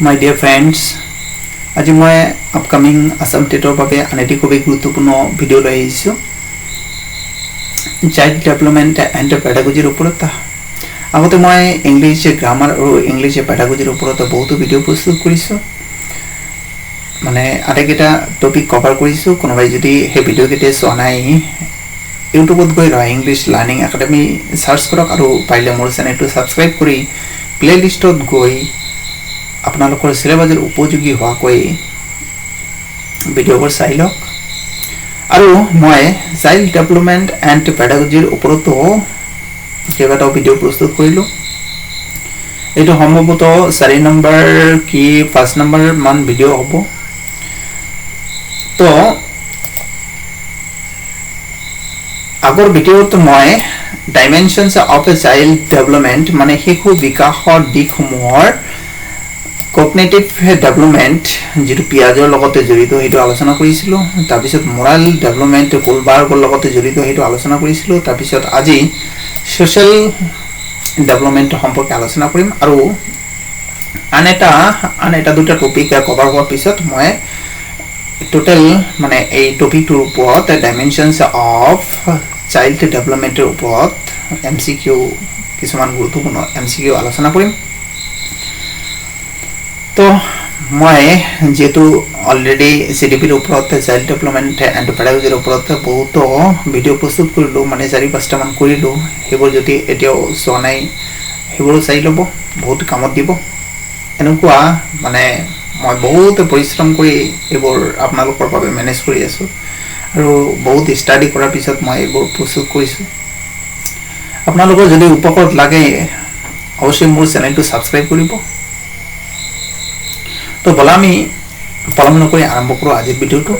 My dear friends, আজি মই upcoming Assam টেটৰ বাবে আনেটি খুবই গুৰুত্বপূৰ্ণ ভিডিও লৈ আহিছো চাইল্ড ডেভেলপমেন্ট এণ্ড পেডাগজিৰ ওপৰত আগতে মই ইংলিশ গ্ৰামাৰ আৰু ইংলিশ পেডাগজিৰ ওপৰত বহুতো ভিডিও প্ৰস্তুত কৰিছো মানে আটাইকেইটা টপিক কভাৰ কৰিছো কোনোবাই যদি সেই ভিডিও কেইটা চোৱা নাই ইউটিউবত গৈ ৰয় ইংলিশ লাৰ্নিং একাডেমি সাৰ্চ কৰক আৰু পাৰিলে মোৰ চেনেলটো সাবস্ক্ৰাইব কৰি প্লেলিষ্টত গৈ আপোনালোকৰ সিলেবাসৰ উপযোগী হোৱাকৈ ভিডিওবোৰ চাই লওক আৰু মই চাইল্ড ডেভেলপমেন্ট এণ্ড পেডাগজিৰ ওপৰত কেইবাটাও ভিডিও প্ৰস্তুত কৰিলো এইটো সম্ভৱতঃ 4 নম্বৰ কি 5 নম্বৰ মান ভিডিও হ'ব তো আগৰ ভিডিওত মই dimensions of a child development মানে শিশু বিকাশৰ দিশসমূহৰ কগনিটিভ ডেভেলপমেন্ট যেটো পিয়াজৰ লগতে জড়িত হেতু আলোচনা কৰিছিলো তাৰ পিছত মোৰাল ডেভেলপমেন্ট কোলবাৰ্গৰ লগতে জড়িত হেতু আলোচনা কৰিছিলো তাৰ পিছত আজি সোশ্যাল ডেভেলপমেন্ট সম্পৰ্কে আলোচনা কৰিম আৰু আন এটা দুটা টপিক কভাৰ হোৱাৰ পিছত মই টোটাল মানে এই টপিকটোৰ ওপৰত ডাইমেনশনস অফ চাইল্ড ডেভেলপমেন্টৰ ওপৰত এমসিকিউ কিছুমান গুৰুত্বপূৰ্ণ এমসিকিউ আলোচনা কৰিম তো মই যেটো অলৰেডি সিডিপিৰ ওপৰত চাইল্ড ডেভেলপমেন্ট এণ্ড পেডাগজিৰ ওপৰত বহুত ভিডিও প্ৰস্তুত কৰিলো মানে 4-5টা মান কৰিলো হেবোৰ যদি এতিয়াও চোৱা নাই হেবোৰ চাই লব বহুত কামত দিব এনেকুৱা মানে মই বহুত পৰিশ্ৰম কৰি এবোৰ আপোনালোকৰ বাবে মেনেজ কৰি আছো আৰু বহুত ষ্টাডি কৰাৰ পিছত মই এবোৰ প্ৰস্তুত কৰিছো আপোনালোকৰ যদি উপকাৰ লাগে অৱশ্যই মোৰ চেনেলটো সাবস্ক্ৰাইব কৰিব তো বলা আমি পলম নকৰি আৰম্ভ কৰো আজিৰ ভিডিওটো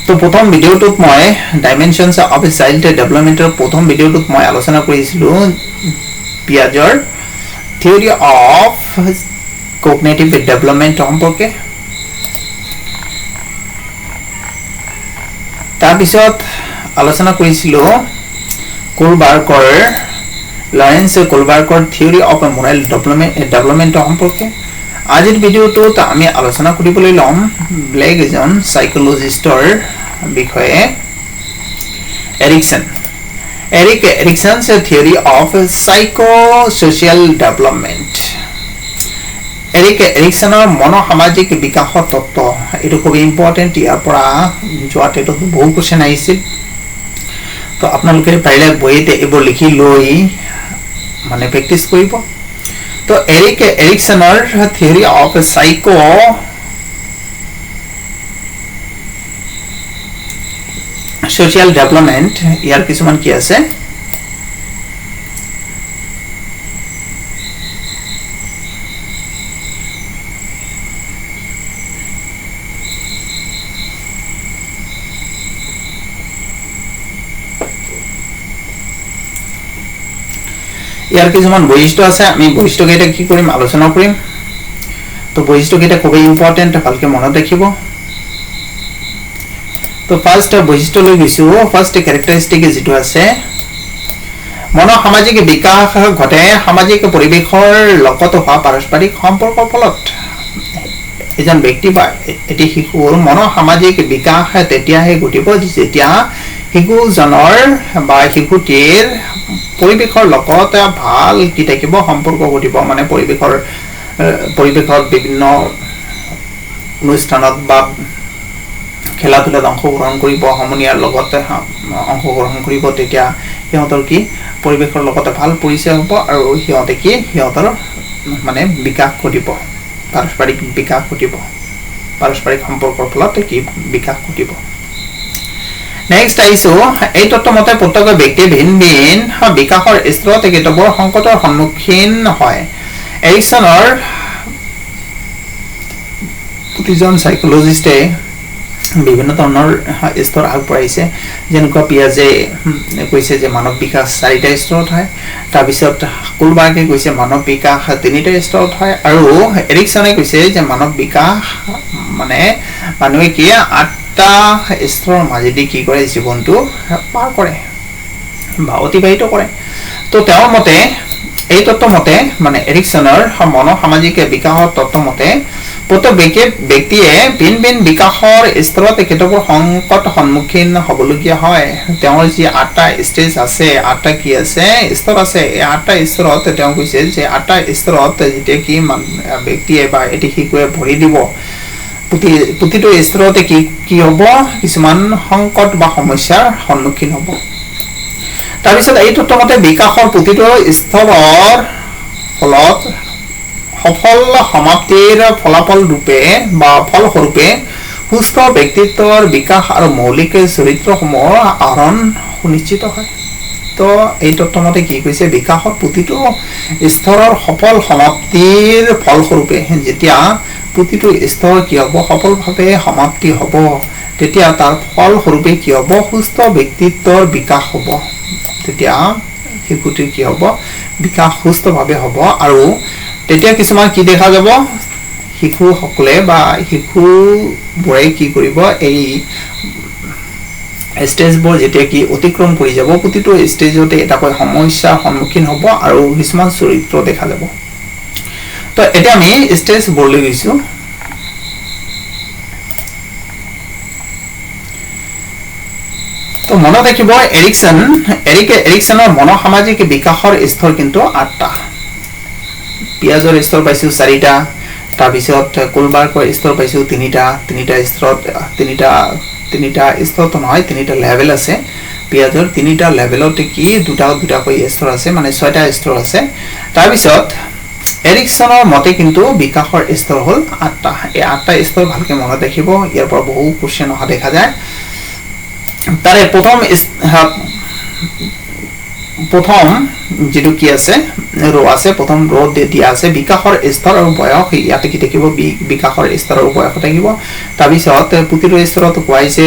তো প্ৰথম ভিডিওটোত মই ডাইমেনশনস অফ এ চাইল্ড ডেভেলপমেন্টৰ প্ৰথম ভিডিওটোত মই আলোচনা কৰিছিলো পিয়াজৰ থিওৰি অফ কগনিটিভ ডেভেলপমেন্ট সম্পৰ্কে তাৰ পিছত আলোচনা কৰিছিলো কোলবাৰ্গৰ লৰেন্স কোলবাৰ্গৰ থিওৰি অফ মোৰাল ডেভেলপমেন্ট সম্পৰ্কে আজিৰ ভিডিওটোত আমি আলোচনা কৰিবলৈ লম ব্লেক এজন সাইকোলজিষ্টৰ বিষয়ে এৰিকসনছ থিওৰি অফ সাইকোসোশিয়াল ডেভেলপমেন্ট এৰিকসনৰ মনোসামাজিক বিকাশৰ তত্ত্ব এটো খুব ইম্পৰ্টেন্ট ইয়াৰ পৰা যোৱাতেটো বহু কোৱেশ্চন আহিছিল তো আপোনালোকে পাৰিলে বইতে এবোৰ লিখি লৈ মানে প্ৰেক্টিস কৰিব তো এৰিকসনৰ theory of psychosocial development ইয়াৰ কিছুমান কি আছে ইয়াৰ কিছুমান বৈশিষ্ট্য আছে আমি বৈশিষ্ট্য কেইটা কি কৰিম আলোচনা কৰিম তো বৈশিষ্ট্য কেইটা খুব ইম্পৰ্টেন্ট ভালকে মনত ৰাখিব তো ফাৰ্স্ট বৈশিষ্ট্য লৈ গৈছো ফাৰ্স্ট ক্যাৰেক্টাৰিষ্টিক যেটো আছে মনোসামাজিক বিকাশ ঘটে সামাজিক পৰিৱেশৰ লগত হোৱা পাৰস্পৰিক সম্পৰ্কৰ ফলত এজন ব্যক্তি বা এটি শিশুৰ মনোসামাজিক বিকাশ তেতিয়াহে ঘটিব যেতিয়া শিশুজনৰ বা শিশুটিৰ পৰিৱেশৰ লগত ভাল কি থাকিব সম্পৰ্ক ঘটিব মানে পৰিৱেশৰ বিভিন্ন অনুষ্ঠানত বা খেলাধুলাত অংশগ্ৰহণ কৰিব সমনীয়াৰ লগত অংশগ্ৰহণ কৰিব তেতিয়া সিহঁতৰ কি পৰিৱেশৰ লগত ভাল পৰিচয় হ'ব আৰু সিহঁতে কি সিহঁতৰ মানে বিকাশ ঘটিব পাৰস্পৰিক বিকাশ ঘটিব পাৰস্পৰিক সম্পৰ্কৰ ফলত কি বিকাশ ঘটিব নেক্সট আইছো এই তত্ত্ব মতে প্ৰত্যেক ব্যক্তি ভিন ভিন বিকাশৰ স্তৰত কেতবৰ সংকটৰ সন্মুখীন হয় এৰিকসনৰ প্ৰতিজন সাইকোলজিষ্টে বিভিন্ন ধৰণৰ স্তৰ আগবঢ়াইছে যেনেকুৱা পিয়াজে কৈছে যে মানৱ বিকাশ 4টা স্তৰত হয় তাৰ পিছত কোলবাৰ্গে কৈছে মানৱ বিকাশ 3টা স্তৰত হয় আৰু এৰিকসনে কৈছে যে মানৱ বিকাশ মানে মানুহে কি 8টা স্তৰৰ মাজেদি কি কৰে জীৱনটো পাৰ কৰে বা অতিবাহিত কৰে তো তেওঁৰ মতে এই তত্ত্ব মতে মানে এৰিকছনৰ মনোসামাজিক বিকাশৰ তত্ত্ব মতে প্ৰত্যেক ব্যক্তিয়ে ভিন ভিন বিকাশৰ স্তৰত কেতবোৰ সংকট সন্মুখীন হ'বলগীয়া হয় তেওঁৰ যি 8টা ষ্টেজ আছে 8টা কি আছে স্তৰ আছে এই 8টা স্তৰত তেওঁ কৈছে যে 8টা স্তৰত যেতিয়া কি ব্যক্তিয়ে বা এটি শিশুৱে ভৰি দিব প্ৰতিটো স্তৰতে কি হ'ব কিছুমান সংকট বা সমস্যাৰ সন্মুখীন হ'ব তাৰপিছত এই তত্ত্ব মতে বিকাশৰ প্ৰতিটো স্তৰৰ ফলত সফল সমাপ্তিৰ ফলাফল ৰূপে বা ফলস্বৰূপে সুস্থ ব্যক্তিত্বৰ বিকাশ আৰু মৌলিক চৰিত্ৰসমূহ আহৰণ সুনিশ্চিত হয় তো এই তত্ত্ব মতে কি কৈছে বিকাশৰ প্ৰতিটো স্তৰৰ সফল সমাপ্তিৰ ফলস্বৰূপে যেতিয়া প্ৰতিটো স্তৰ কি হ'ব সফলভাৱে সমাপ্তি হ'ব তেতিয়া তাৰ ফলস্বৰূপে কি হ'ব সুস্থ ব্যক্তিত্বৰ বিকাশ হ'ব তেতিয়া শিশুটিৰ কি হ'ব বিকাশ সুস্থভাৱে হ'ব আৰু তেতিয়া কিছুমান কি দেখা যাব শিশুসকলে বা শিশুবোৰে কি কৰিব এই ষ্টেজবোৰ যেতিয়া কি অতিক্ৰম কৰি যাব প্ৰতিটো ষ্টেজতে এটাকৈ সমস্যাৰ সন্মুখীন হ'ব আৰু কিছুমান চৰিত্ৰ দেখা যাব তো এতিয়া আমি ষ্টেজবোৰলৈ গৈছো তো মনত ৰাখিব এৰিকছনৰ মনোসামাজিক বিকাশৰ স্তৰ কিন্তু 8টা পিয়াজৰ স্তৰ পাইছো 4টা তাৰপিছত কোলবাৰ্কৰ স্তৰ পাইছো 3টা স্তৰটো নহয় 3টা লেভেল আছে পিয়াজৰ 3টা লেভেলতে কি দুটাকৈ স্তৰ আছে মানে 6টা স্তৰ আছে তাৰপিছত এৰিকছনৰ মতে কিন্তু বিকাশৰ স্তৰ হ'ল 8টা এই 8টা স্তৰ ভালকে মনত ৰাখিব ইয়াৰ পৰা বহু কোশ্চেন অহা দেখা যায় তাৰে প্ৰথম যেটো কি আছে ৰ আছে প্ৰথম ৰ দিয়া আছে বিকাশৰ স্তৰ আৰু বয়স ইয়াতে কি থাকিব বিকাশৰ স্তৰ আৰু বয়স থাকিব তাৰপিছত প্ৰতিটো স্তৰত কোৱাইছে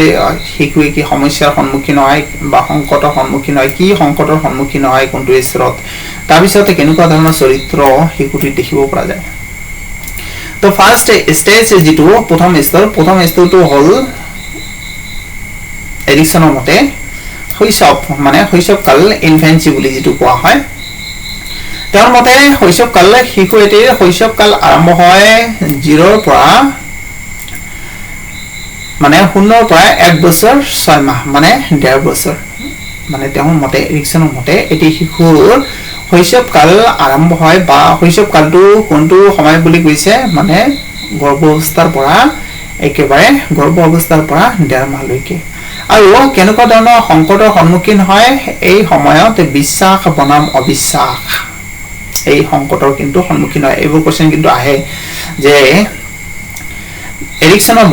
শিশুৱে কি সমস্যাৰ সন্মুখীন হয় বা সংকটৰ সন্মুখীন হয় কি সংকটৰ সন্মুখীন হয় কোনটো স্তৰত তাৰপিছত কেনেকুৱা ধৰণৰ চৰিত্ৰ শিশুটি দেখিব পৰা যায় তো ফাৰ্স্ট ষ্টেজ যেটো প্ৰথম স্তৰটো হ'ল এৰিকছনৰ মতে শৈশৱকাল ইনফেন্সি বুলি যেটো কোৱা হয় তেওঁৰ মতে শৈশৱকাল শিশু এটিৰ শৈশৱকাল আৰম্ভ হয় 0ৰ পৰা মানে 0ৰ পৰা 1 বছৰ 6 মাহ মানে 1.5 বছৰ মানে তেওঁৰ মতে এৰিকছনৰ মতে এটি শিশুৰ শৈশৱকাল আৰম্ভ হয় বা শৈশৱকালটো কোনটো সময় বুলি কৈছে মানে গৰ্ভাৱস্থাৰ পৰা একেবাৰে গৰ্ভাৱস্থাৰ পৰা 1.5 মাহলৈকে আৰু কেনেকুৱা ধৰণৰ সংকটৰ সন্মুখীন হয় এই সময়ত বিশ্বাস বনাম অবিশ্বাস এই সংকটৰ কিন্তু সন্মুখীন হয় এইবোৰ কোশ্চেন কিন্তু আহে যে এৰিকছনৰ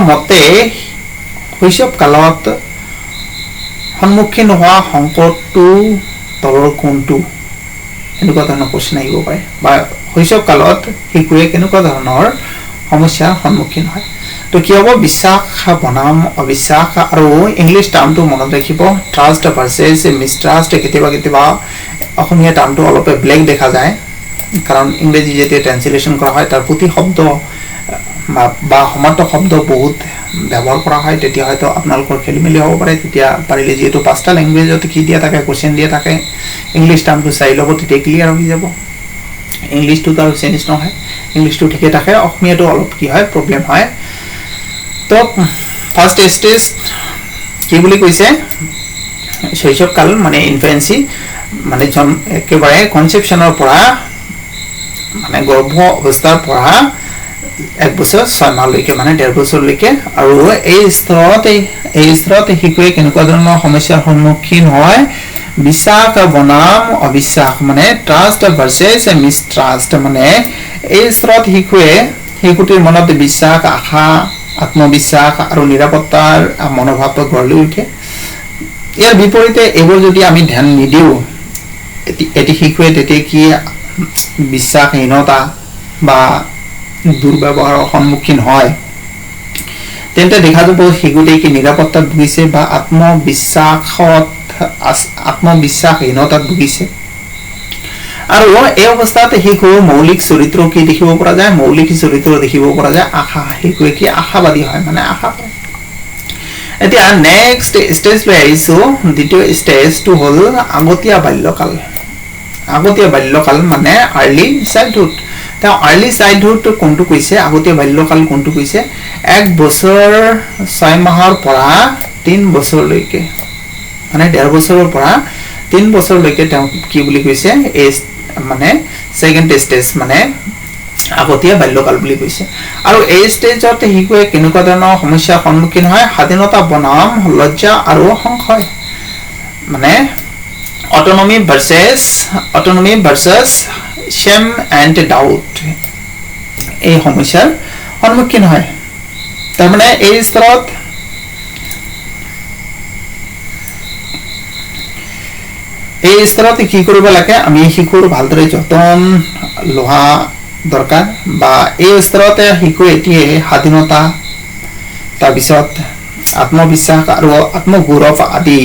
মতে শৈশৱকালত সন্মুখীন হোৱা সংকটটো তলৰ কোনটো এনেকুৱা ধৰণৰ কোশ্চেন আহিব পাৰে বা শৈশৱকালত শিশুৱে কেনেকুৱা ধৰণৰ সমস্যাৰ সন্মুখীন হয় তো কি হ'ব বিশ্বাস বনাম অবিশ্বাস আৰু ইংলিশ টাৰ্মটো মনত ৰাখিব ট্ৰাষ্ট ভাৰ্সেস মিসট্ৰাষ্ট কেতিয়াবা অসমীয়া টাৰ্মটো অলপ ব্লেক দেখা যায় কাৰণ ইংৰাজী যেতিয়া ট্ৰান্সলেচন কৰা হয় তাৰ প্ৰতি শব্দ বা সমাৰ্থক শব্দ বহুত ব্যৱহাৰ কৰা হয় তেতিয়া হয়তো আপোনালোকৰ খেলিমেলি হ'ব পাৰে তেতিয়া পাৰিলে যেটো পাঁচটা ল্যাঙ্গুৱেজত কি দিয়া থাকে কোশ্চেন দিয়া থাকে ইংলিশ টাৰ্মটো চাই ল'ব তেতিয়া ক্লিয়াৰ হৈ যাব ইংলিশটো তাৰ চেঞ্জ নহয় ইংলিশটো ঠিকে থাকে অসমীয়াটো অলপ কি হয় প্ৰবলেম হয় তো ফাৰ্স্ট স্টেজ কি বুলি কৈছে শৈশৱকাল মানে ইনফেন্সি মানে একেবাৰে কনসেপশনৰ পৰা মানে গৰ্ভ অৱস্থাৰ পৰা 1 বছৰ 6 মাহলৈকে মানে 1.5 বছৰলৈকে আৰু এই স্তৰত শিশুৱে কেনেকুৱা ধৰণৰ সমস্যাৰ সন্মুখীন হয় বিশ্বাস বনাম অবিশ্বাস মানে ট্ৰাষ্ট ভাৰ্সেস মিসট্ৰাষ্ট মানে এই স্তৰত শিশুটিৰ মনত বিশ্বাস আশা আত্মবিশ্বাস আৰু নিৰাপত্তাৰ মনোভাৱ গঢ় লৈ উঠে ইয়াৰ বিপৰীতে এইবোৰ যদি আমি ধ্যান নিদিও এটি শিশুৱে তেতিয়া কি বিশ্বাসহীনতা বা দুৰ্ব্যৱহাৰৰ সন্মুখীন হয় তেন্তে দেখা যাব শিশুটি কি নিৰাপত্তাত ভুগিছে বা আত্মবিশ্বাসহীনতাত ভুগিছে আৰু এই অৱস্থাত শিশুৰ মৌলিক চৰিত্ৰ কি দেখিব পৰা যায় মৌলিক চৰিত্ৰ দেখিব পৰা যায় আশা শিশুৱে কি আশাবাদী হয় মানে আশা কৰে এতিয়া নেক্সট স্টেজ লৈ আহিছো দ্বিতীয় স্টেজটো হ'ল আগতীয়া বাল্যকাল মানে আৰ্লি চাইল্ডহুড তা আৰ্লি চাইল্ডহুড কোনটো কৈছে আগতীয়া বাল্যকাল কোনটো কৈছে 1 বছৰ 6 মাহৰ পৰা 3 বছৰলৈকে মানে 1.5 বছৰৰ পৰা 3 বছৰলৈকে তেওঁ কি বুলি কৈছে এই মানে সেকেন্ড স্টেজ মানে আগতীয়া বাল্যকাল বুলি কৈছে আৰু এই স্টেজতে হিকুৱে কেনেকুৱা ধৰণৰ সমস্যাৰ সন্মুখীন হয় স্বাধীনতা বনাম লজ্জা আৰু সংশয় মানে autonomy versus shame and doubt এই সমস্যাৰ সন্মুখীন হয় তাৰ মানে এই স্তৰত কি কৰিব লাগে আমি শিশুৰ ভালদৰে যতন লোৱা দৰকাৰ বা এই স্তৰতে শিশু এটিয়ে স্বাধীনতা তাৰ পিছত আত্মবিশ্বাস আৰু আত্মগৌৰৱ আদি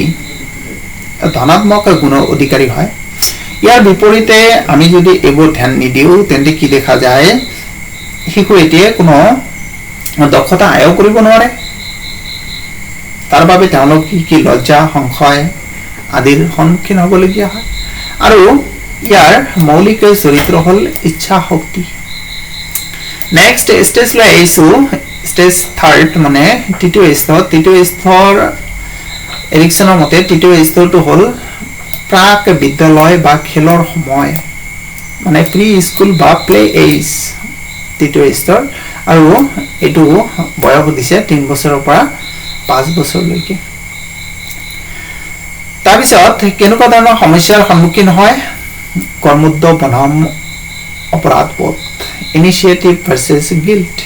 ধনাত্মক গুণৰ অধিকাৰী হয় ইয়াৰ বিপৰীতে আমি যদি এইবোৰ ধ্যান নিদিও তেন্তে কি দেখা যায় শিশু এটিয়ে কোনো দক্ষতা আয়ত্ব কৰিব নোৱাৰে তাৰ বাবে তেওঁলোক কি লজ্জা সংশয় আদিৰ সন্মুখীন হ'বলগীয়া হয় আৰু ইয়াৰ মৌলিক চৰিত্ৰ হ'ল ইচ্ছা শক্তি নেক্সট স্টেজ লৈ আহিছো স্টেজ থাৰ্ড মানে তৃতীয় স্তৰ এৰিকসনৰ মতে তৃতীয় স্তৰটো হ'ল প্ৰাক বিদ্যালয় বা খেলৰ সময় মানে প্ৰি স্কুল বা প্লে এজ তৃতীয় স্তৰ আৰু এটো বয়স দিছে 3 বছৰৰ পৰা 5 বছৰলৈকে তাৰ পিছত কেনেকুৱা ধৰণৰ সমস্যাৰ সন্মুখীন হয় কৰ্মোদ্য বনাম অপৰাধবোধ ইনিশিয়েটিভ ভাৰ্সেস গিল্ট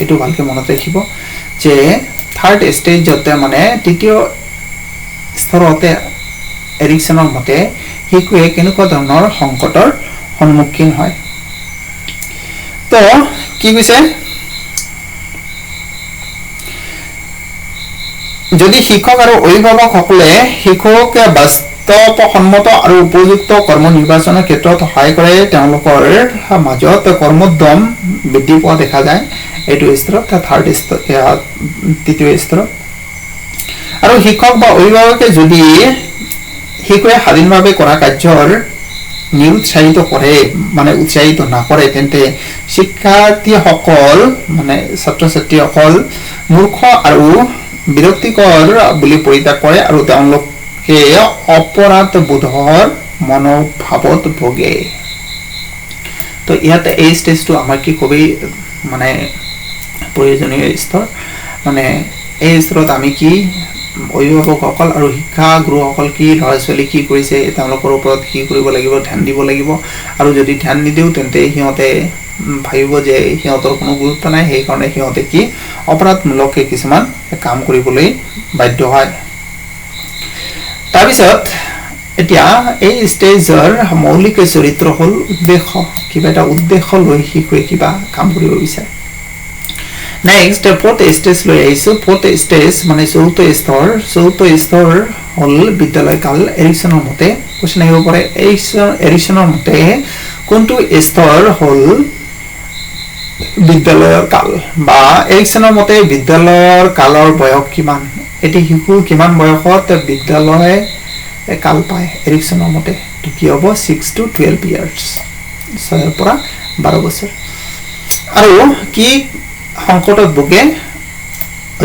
এটো ভালকে মনত ৰাখিব যে থাৰ্ড স্টেজতে মানে তৃতীয় স্তৰতে এৰিকসনৰ মতে হিকুৱে কেনেকুৱা ধৰণৰ সংকটৰ সন্মুখীন হয় তো কি কৈছে যদি শিক্ষক আৰু অভিভাৱক সকলে শিশুক বাস্তৱসন্মত আৰু উপযুক্ত কৰ্ম নিৰ্বাচনৰ ক্ষেত্ৰত সহায় কৰে তেওঁলোকৰ মাজত কৰ্মোদ্যম বৃদ্ধি পোৱা দেখা যায় এইটো স্তৰত থাৰ্ড স্তৰ তৃতীয় স্তৰ আৰু শিক্ষক বা অভিভাৱকে যদি শিশুৱে স্বাধীনভাৱে কৰা কাৰ্যৰ নিৰুৎসাহিত কৰে মানে উৎসাহিত নকৰে তেন্তে শিক্ষাৰ্থীসকল মানে ছাত্ৰ-ছাত্ৰীসকল মূৰ্খ আৰু বিৰক্তিকৰ বুলি পৰিত্যাগ কৰে আৰু তেওঁলোকে অপৰাধ বোধৰ মনোভাৱত ভোগে তো ইয়াতে এই ষ্টেজটো আমাৰ কি কবি মানে প্ৰয়োজনীয় স্তৰ মানে এই স্তৰত আমি কি অভিভাৱকসকল আৰু শিক্ষাগুৰুসকল কি ল'ৰা ছোৱালী কি কৰিছে তেওঁলোকৰ ওপৰত কি কৰিব লাগিব ধ্যান দিব লাগিব আৰু যদি ধ্যান নিদিও তেন্তে সিহঁতে ভাবিব যে সিহঁতৰ কোনো গুৰুত্ব নাই সেই কাৰণে সিহঁতে কি অপৰাধমূলক কিছুমান কাম কৰিবলৈ বাধ্য হয় তাৰ পিছত এতিয়া এই ষ্টেজৰ মৌলিক চৰিত্ৰ হ'ল উদ্দেশ্য কিবা এটা উদ্দেশ্য লৈ শিশুৱে কিবা কাম কৰিব বিচাৰে নেক্সট ফোৰ্থ স্টেজ লৈ আহিছো ফোৰ্থ স্টেজ মানে চতুৰ্থ স্তৰ হ'ল বিদ্যালয় কাল এৰিকসনৰ মতে কোশ্চেন আহিব পাৰে এৰিকসনৰ মতে কোনটো স্তৰ হ'ল বিদ্যালয়ৰ কাল বা এৰিকসনৰ মতে বিদ্যালয়ৰ কালৰ বয়স কিমান এটি শিশু কিমান বয়সত বিদ্যালয় কাল পায় এৰিকসনৰ মতে কি হ'ব 6 to 12 ইয়াৰ্স 6 পৰা 12 বছৰ আৰু কি সংকটত ভোগে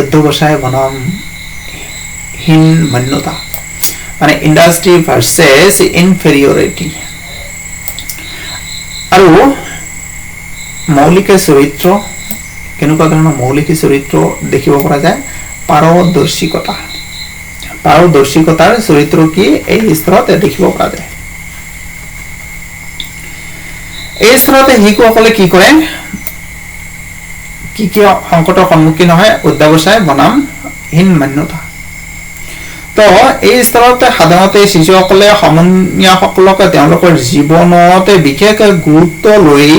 অধ্যবসায় বনাম হীন মান্যতা মানে ইন্ডাস্ট্ৰি ভাৰ্সেস ইনফেৰিয়ৰিটি আৰু মৌলিক চৰিত্ৰ কেনেকুৱা ধৰণৰ মৌলিক চৰিত্ৰ দেখিব পৰা যায় পাৰদৰ্শিকতাৰ চৰিত্ৰ কি এই স্তৰত দেখিব পৰা যায় এই স্তৰতে শিশুসকলে কি কৰে কি সংকটৰ সন্মুখীন হয় অধ্যবসায় বনাম হীন মান্যতা তো এই স্তৰতে সাধাৰণতে শিশুসকলে সমনীয়াসকলক তেওঁলোকৰ জীৱনতে বিশেষ গুৰুত্ব লৈ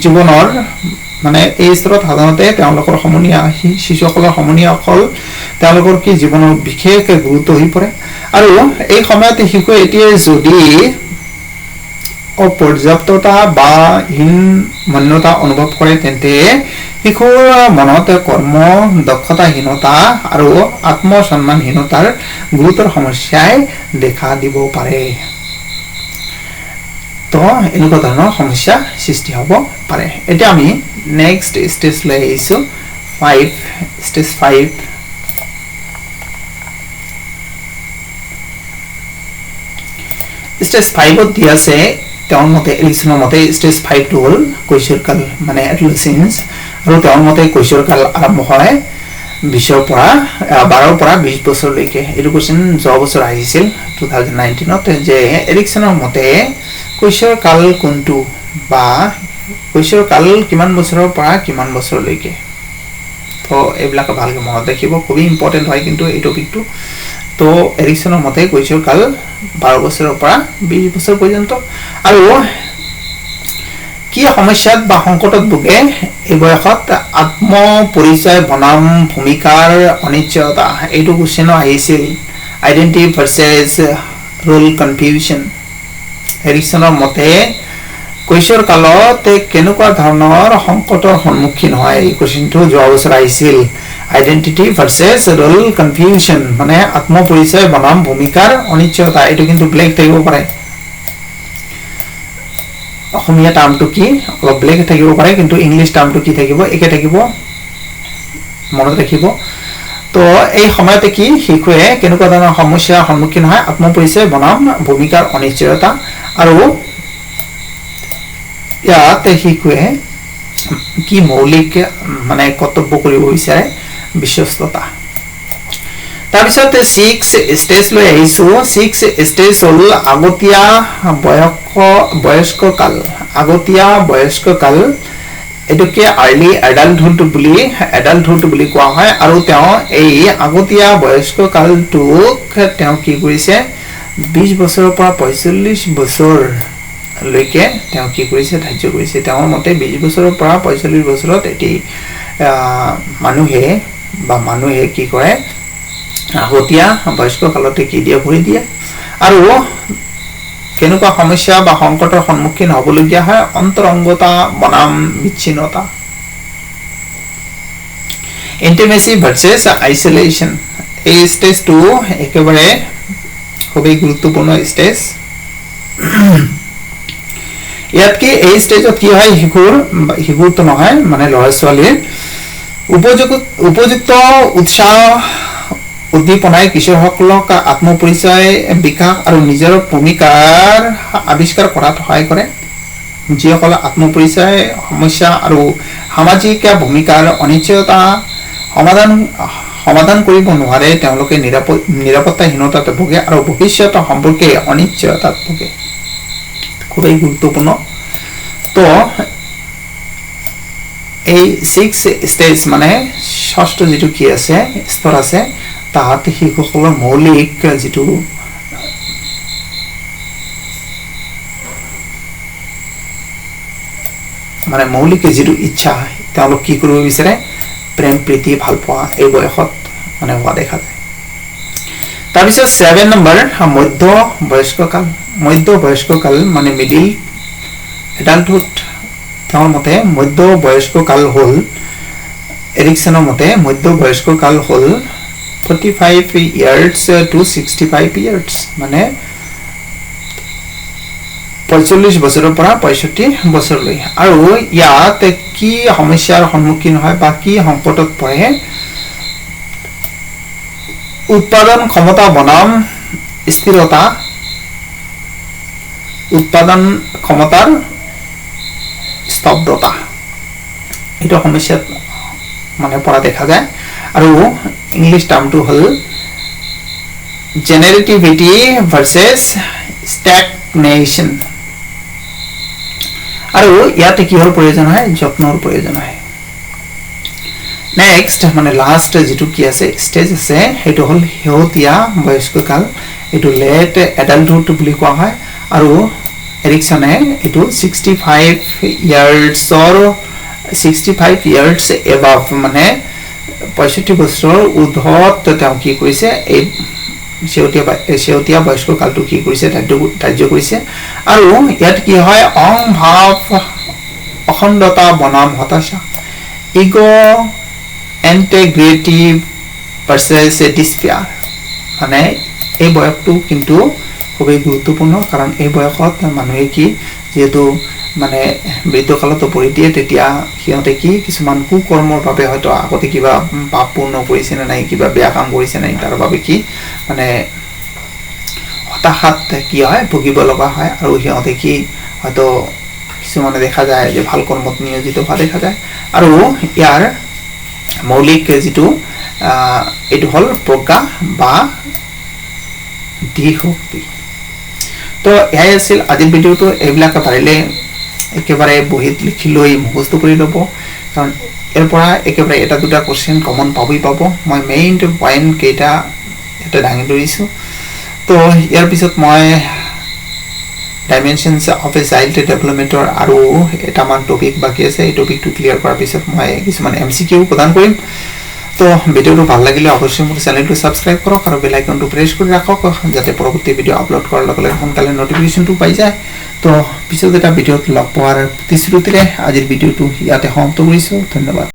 জীৱনৰ মানে এই স্তৰত সাধাৰণতে তেওঁলোকৰ সমনীয়া শিশুসকলৰ সমনীয়াসকল তেওঁলোকৰ কি জীৱনৰ বিশেষ গুৰুত্ব হৈ পৰে আৰু এই সময়তে শিশু এতিয়া যদি অপৰ্যাপ্ততা বা হীনমন্যতা অনুভৱ কৰে তেন্তে শিশুৰ মনত কৰ্ম দক্ষতাহীনতা আৰু আত্মসন্মানহীনতাৰ গুৰুতৰ সমস্যাই দেখা দিব পাৰে তো এনেকুৱা ধৰণৰ সমস্যা সৃষ্টি হ'ব পাৰে এতিয়া আমি নেক্সট স্টেজ লৈ আহিছো 5 স্টেজ 5 স্টেজ 5 ত দিয়া আছে তেওঁৰ মতে এৰিকসনৰ মতে স্টেজ 5 টো হল কৈশোৰকাল মানে এডলসেন্স আৰু তেওঁৰ মতে কৈশোৰকাল আৰম্ভ হয় 20 পৰা 12 পৰা 20 বছৰলৈকে এডুকেশ্যন যোৱা বছৰ আহিছিল 2019 ত যে এৰিকসনৰ মতে কৈশোৰকাল কোনটো বা কৈশোৰকাল কিমান বছৰৰ পৰা কিমান বছৰলৈকে তো এইবিলাক ভালকৈ মনত ৰাখিব খুবই ইম্পৰ্টেন্ট হয় কিন্তু এই টপিকটো তো এৰিকসনৰ মতে কৈশোৰকাল 12 বছৰৰ পৰা 20 বছৰ পৰ্যন্ত আৰু কি সমস্যাত বা সংকটত ভোগে এই বয়সত আত্ম পৰিচয় বনাম ভূমিকাৰ অনিশ্চয়তা এইটো কোশ্চেন আহিছিল আইডেন্টিটি ভাৰ্চেছ ৰোল কনফিউজন এৰিকসনৰ মতে কৈশোৰ কালত কেনেকুৱা ধৰণৰ সংকটৰ সন্মুখীন হয় এই কোশ্চেনটো যোৱা বছৰ আহিছিল আইডেন্টিটি ভাৰ্চেছ ৰোল কনফিউজন মানে আত্ম পৰিচয় বনাম ভূমিকাৰ অনিশ্চয়তা এইটো কিন্তু ব্লেক থাকিব পাৰে অসমীয়া টাৰ্মটো কি অলপ ব্লেক থাকিব পাৰে কিন্তু ইংলিশ টাৰ্মটো কি থাকিব একে থাকিব মনত ৰাখিব তো এই সময়তে কি শিশুৱে কেনেকুৱা ধৰণৰ সমস্যাৰ সন্মুখীন হয় আত্ম পৰিচয় বনাম ভূমিকাৰ অনিশ্চয়তা আৰু ইয়াতে শিশুৱে কি মৌলিক মানে কৰ্তব্য কৰিব বিচাৰে বিশ্বস্ততা তাৰপিছত 6 স্টেজ লৈ আহিছো 6 স্টেজ হল আগতীয়া বয়স্ক কাল এটোকে আৰ্লি এডাল্টহুড বুলি কোৱা হয় আৰু তেওঁ এই আগতীয়া বয়স্ক কালটোক তেওঁ কি কৰিছে 20 বছৰৰ পৰা 45 বছৰ লৈকে তেওঁ কি কৰিছে ধাৰ্য কৰিছে তেওঁৰ মতে 20 বছৰৰ পৰা 45 বছৰত এটি মানুহে কি কৰে আগতীয়া বয়স্ক কালতে কি দিয়ে ভৰি দিয়ে আৰু কেনেকুৱা সমস্যা বা সংকটৰ সন্মুখীন হ'বলগীয়া হয় অন্তৰংগতা বনাম বিচ্ছিন্নতা ইন্টিমেসি ভাৰ্চেছ আইসোলেশন এই স্টেজটো একেবাৰে খুবই গুৰুত্বপূৰ্ণ স্টেজ ইয়াত কি এই স্টেজত কি হয় শিশুৰটো নহয় মানে ল'ৰা ছোৱালীৰ উপযুক্ত উৎসাহ উদ্দীপনাই কিশোৰসকলক আত্মপৰিচয় বিকাশ আৰু নিজৰ ভূমিকাৰ আৱিষ্কাৰ কৰাত সহায় কৰে যিসকল আত্মপৰিচয় সমস্যা আৰু সামাজিক ভূমিকাৰ অনিশ্চয়তা সমাধান কৰিব নোৱাৰে তেওঁলোকে নিৰাপত্তাহীনতাত ভোগে আৰু ভৱিষ্যত সম্পৰ্কে অনিশ্চয়তাত ভোগে খুবই গুৰুত্বপূৰ্ণ তো এই 6 স্টেজ মানে ষষ্ঠ যেটো কি আছে স্তৰ আছে তাহাতে শিশুসকলৰ মৌলিক যেটো মানে মৌলিক যেটো ইচ্ছা তেওঁলোক কি কৰিব বিচাৰে প্ৰেম প্ৰীতি ভাল পোৱা এই বয়সত মানে হোৱা দেখা যায় তাৰপিছত 7 নম্বৰ মধ্য বয়স্ক কাল মানে মিডিল এডাল্টহুড তেওঁৰ মতে মধ্য বয়স্ক কাল হল এৰিকসনৰ মতে মধ্য বয়স্ক কাল হল 45 years to 65 years মানে 45 বছৰৰ পৰা 65 বছৰলৈ আৰু ইয়াত কি সমস্যাৰ সন্মুখীন হয় বা কি সংকটত পৰে উৎপাদন ক্ষমতা বনাম স্থিৰতা উৎপাদন ক্ষমতাৰ স্তব্ধতা এটা সমস্যাত মানে পড়া দেখা যায় আৰু ইংলিশ টাৰ্মটো হল জেনাৰেটিভিটি ভাৰ্সেস স্ট্যাগনেশন আৰু ইয়াতে কি হল প্ৰয়োজন হয় যত্নৰ প্ৰয়োজন হয় নেক্সট মানে লাস্ট যেটো কি আছে স্টেজ আছে হেতু হল হেওতিয়া বয়স্ক কাল এটো লেট এডাল্টহুড বুলি কোৱা হয় আৰু এৰিকসনে এটো 65 years above মানে 65 বছৰ উৰ্ধত তেওঁ কি কৰিছে এই শেহতীয়া বয়স্ক কালটো কি কৰিছে ধাৰ্য কৰিছে আৰু ইয়াত কি হয় অং ভাৱ অখণ্ডতা বনাম হতাশা ইগো ইন্টিগ্ৰিটি ভাৰ্চেছ ডিসপিয়াৰ মানে এই বয়সটো কিন্তু খুবই গুৰুত্বপূৰ্ণ কাৰণ এই বয়সত মানুহে কি যেহেতু মানে বৃদ্ধকালত পৰি দিয়ে তেতিয়া সিহঁতে কি কিছুমান কুকৰ্মৰ বাবে হয়তো আগতে কিবা পাপ পূৰ্ণ কৰিছে না নাই কিবা বেয়া কাম কৰিছে নাই তাৰ বাবে কি মানে হতাশাত কি হয় ভুগিব লগা হয় আৰু সিহঁতে কি হয়তো কিছুমানে দেখা যায় যে ভাল কৰ্মত নিয়োজিত হোৱা দেখা যায় আৰু ইয়াৰ মৌলিক যেটো এটো হল প্ৰজ্ঞা বা শক্তি তো এয়াই আছিল আজিৰ ভিডিওটো এইবিলাক পাৰিলে একেবাৰে বহিত লিখি লৈ মুখস্থ কৰি ল'ব কাৰণ এৰ পৰা একেবাৰে এটা দুটা কোশ্চেন কমন পাব মই মেইন পইণ্ট কেইটা এটা দাঙি ধৰিছো তো ইয়াৰ পিছত মই ডাইমেনশনস অফ এ চাইল্ড ডেভেলপমেন্টৰ আৰু এটা মান টপিক বাকি আছে এই টপিকটো ক্লিয়াৰ কৰাৰ পিছত মই কিছুমান এমসিকিউ প্ৰদান কৰিম তো ভিডিওটো ভাল লাগিলে অৱশ্যই মোৰ চেনেলটো সাবস্ক্ৰাইব কৰক আৰু বেল আইকনটো প্ৰেছ কৰি ৰাখক যাতে পৰৱৰ্তী ভিডিও আপলোড কৰাৰ লগে লগে সোনকালে নটিফিকেশনটো পাই যায় তো পিছত এটা ভিডিওত লগ পোৱাৰ প্ৰতিশ্ৰুতিৰে আজিৰ ভিডিওটো ইয়াতে সমাপ্ত কৰিছো ধন্যবাদ